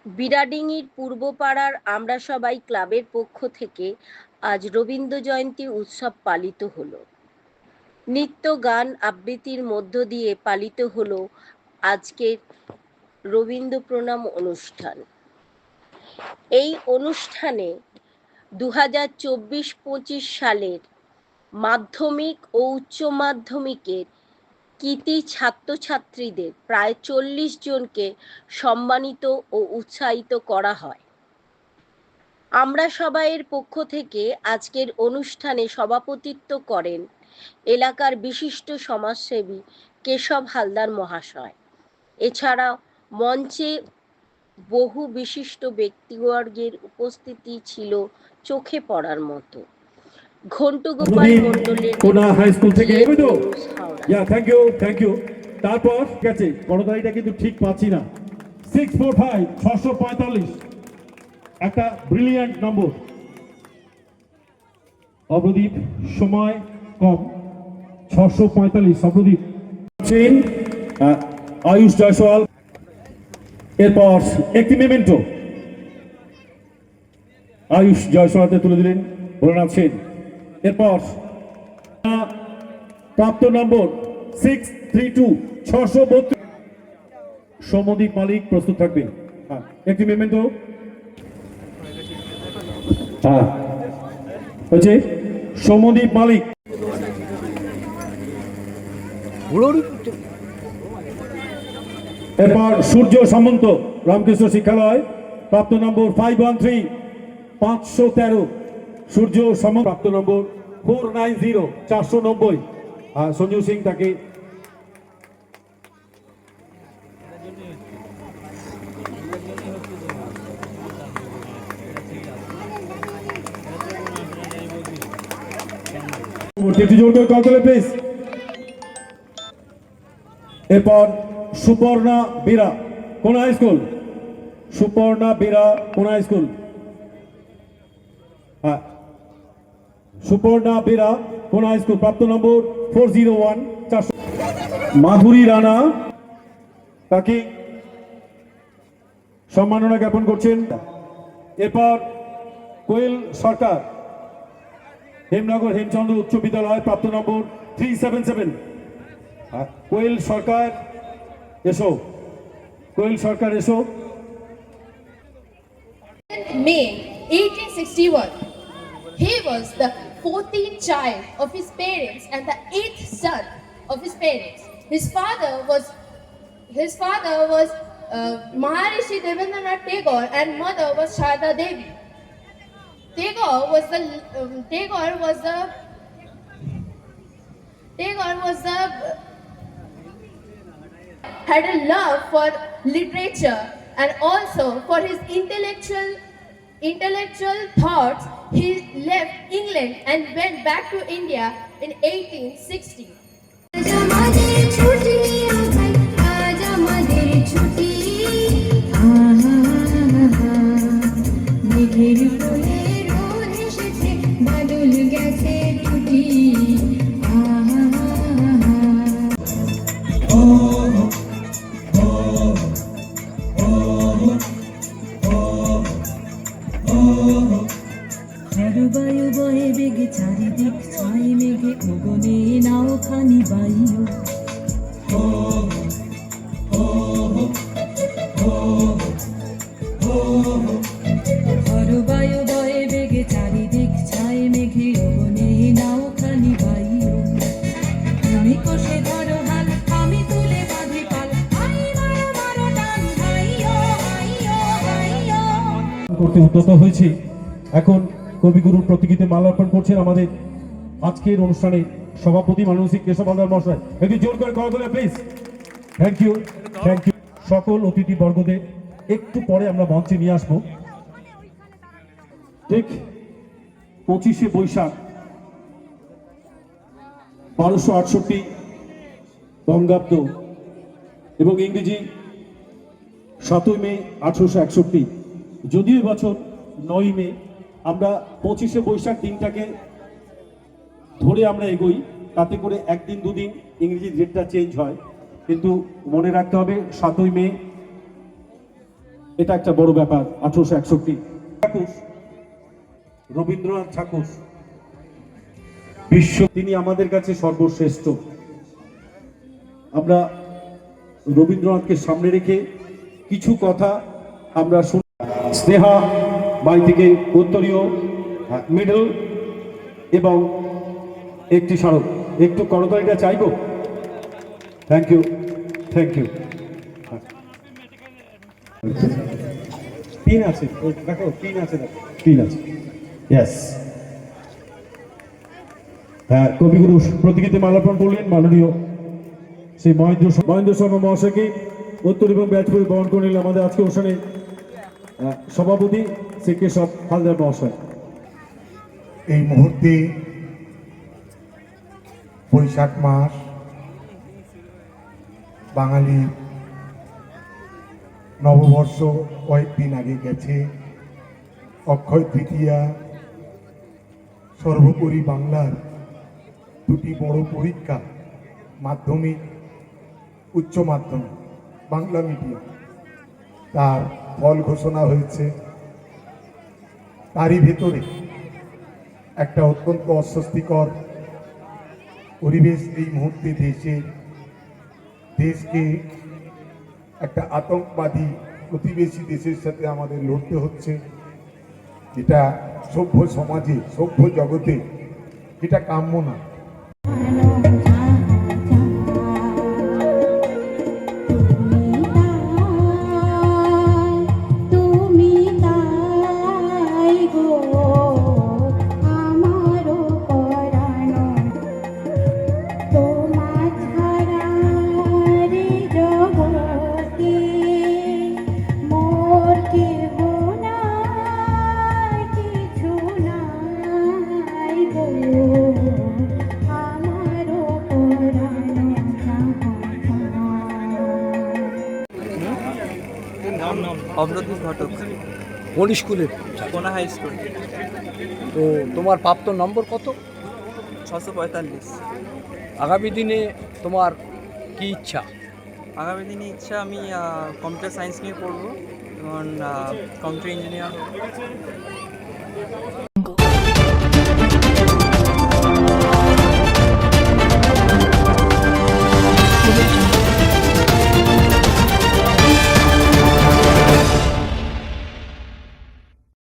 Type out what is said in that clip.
বিরাডিঙির পূর্বপাড়ার আমরা সবাই ক্লাবের পক্ষ থেকে আজ রবীন্দ্র জয়ন্তী উৎসব পালিত হলো। নৃত্য, গান, আবৃত্তির মধ্য দিয়ে পালিত হলো আজকের রবীন্দ্র প্রণাম অনুষ্ঠান। এই অনুষ্ঠানে 2024-25 সালের মাধ্যমিক ও উচ্চ মাধ্যমিকের কৃতী ছাত্রছাত্রীদের প্রায় 40 জনকে সম্মানিত ও উৎসাহিত করা হয়। আমরা সবাইয়ের পক্ষ থেকে আজকের অনুষ্ঠানে সভাপতিত্ব করেন এলাকার বিশিষ্ট সমাজসেবী কেশব হালদার মহাশয়। এছাড়াও মঞ্চে বহু বিশিষ্ট ব্যক্তিবর্গের উপস্থিতি ছিল চোখে পড়ার মতো। ঘন্টু গোপাল মণ্ডলের কোনা হাই স্কুল থেকে থ্যাংক ইউ। তারপর গেছে করতালিটা কিন্তু ঠিক পাচ্ছি না। 645 645 একটা ব্রিলিয়ান্ট নম্বর। অবদীপ সময় কম 645 অবদীপ আয়ুষ জয়সওয়াল। এরপর একটি মেমেন্টো আয়ুষ জয়সওয়ালকে তুলে দিলেন ভোলানাথ সেন। এরপর প্রাপ্ত নম্বর 632 632 সৌমদীপ মালিক প্রস্তুত থাকবেন। একটি মেমেন্টো হচ্ছে সৌমদীপ মালিক। এরপর সূর্য সামন্ত রামকৃষ্ণ শিক্ষালয় প্রাপ্ত নম্বর 513 513 সূর্য সামন্ত প্রাপ্ত নম্বর 490 490 সঞ্জু সিং তাকে এরপর সুপর্ণা বীরা কোন হাই স্কুল, সুপর্ণা বীরা কোন হাই স্কুল, সুপর্ণা বীরা কোন হাই স্কুল প্রাপ্ত নম্বর 401 400। মাধুরী রানা তাকে সম্মাননা জ্ঞাপন করছেন। এরপর কোয়েল সরকার হেমনগর হেমচন্দ্র উচ্চ বিদ্যালয় প্রাপ্ত নম্বর 377। কোয়েল সরকার এসো, কোয়েল সরকার এসো। May 1861, he was the 14th child of his parents and the 8th son of his parents. His father was Maharishi Devendranath Tagore and mother was Sharda Devi. Tagore had a love for literature and also for his intellectual thoughts. He left England and went back to India in 1860. বায়ু বয়ে বেগে চারিদিক ছাই মেঘে গগনে নাও খানি বাইও। বায়ু বয়ে বেগে চারিদিক ছাই মেঘে গগনে নাও খানি বাইও। তুমি কষে ধরো হাল আমি তুলে বাঁধি পাল, আই মারো মারো টান হাইও হাইও হাইও। করতে উদ্যত হয়েছে। এখন কবিগুরুর প্রতিকৃতিতে মালার্পণ করছেন আমাদের আজকের অনুষ্ঠানে সভাপতি মানসিক কেশব হালদার মহাশয়। একটু জোর করে করবেন প্লিজ। Thank you. সকল অতিথি বর্গদের একটু পরে আমরা মঞ্চে নিয়ে আসবো। ঠিক 25শে বৈশাখ 1268 বঙ্গাব্দ এবং ইংরেজি 7ই মে 1861। যদিও এবছর 9ই মে, আমরা 25শে বৈশাখ দিনটাকে ধরে আমরা এগোই, তাতে করে একদিন দুদিন ইংরেজি ডেটটা চেঞ্জ হয়, কিন্তু মনে রাখতে হবে 7ই মে এটা একটা বড় ব্যাপার। 1861 ঠাকুর, রবীন্দ্রনাথ ঠাকুর বিশ্ব, তিনি আমাদের কাছে সর্বশ্রেষ্ঠ। আমরা রবীন্দ্রনাথকে সামনে রেখে কিছু কথা আমরা শুনি। স্নেহা বাড়ি থেকে উত্তরীয় মেডেল এবং একটি স্মারক। একটু করতালিটা চাইবো। Thank you, thank you. Pin আছে, দেখো পিন আছে, দেখো পিন আছে। ইয়েস, হ্যাঁ, কবিগুরু প্রতীকীতে মালার্পণ করলেন মাননীয় শ্রী মহেন্দ্র শর্মা মহাশয়কে। উত্তর এবং ব্যাচপুর বহন করে নিলেন আমাদের আজকে অনুষ্ঠানে সভাপতি শ্রী কেশব হালদার মহাশয়। এই মুহূর্তে বৈশাখ মাস, বাঙালি নববর্ষ কয়েকদিন আগে গেছে। অক্ষয় তৃতীয়া, সর্বোপরি বাংলার দুটি বড় পরীক্ষা, মাধ্যমিক, উচ্চ মাধ্যমিক, বাংলা মিডিয়াম, তার ফল ঘোষণা হয়েছে। তারই ভেতরে একটা অত্যন্ত অস্বস্তিকর পরিবেশ এই মুহূর্তে দেশকে একটা আতঙ্কবাদী প্রতিবেশী দেশের সাথে আমাদের লড়তে হচ্ছে। এটা সভ্য সমাজে, সভ্য জগতে এটা কাম্য না। অব্রদীপ ঘটক, কোন স্কুলে? কোনা হাই স্কুল। তো তোমার প্রাপ্ত নম্বর কত? 645। আগামী দিনে তোমার কি ইচ্ছা? আগামী দিনে ইচ্ছা, আমি কম্পিউটার সায়েন্স নিয়ে পড়বো এবং কম্পিউটার ইঞ্জিনিয়ার হবো।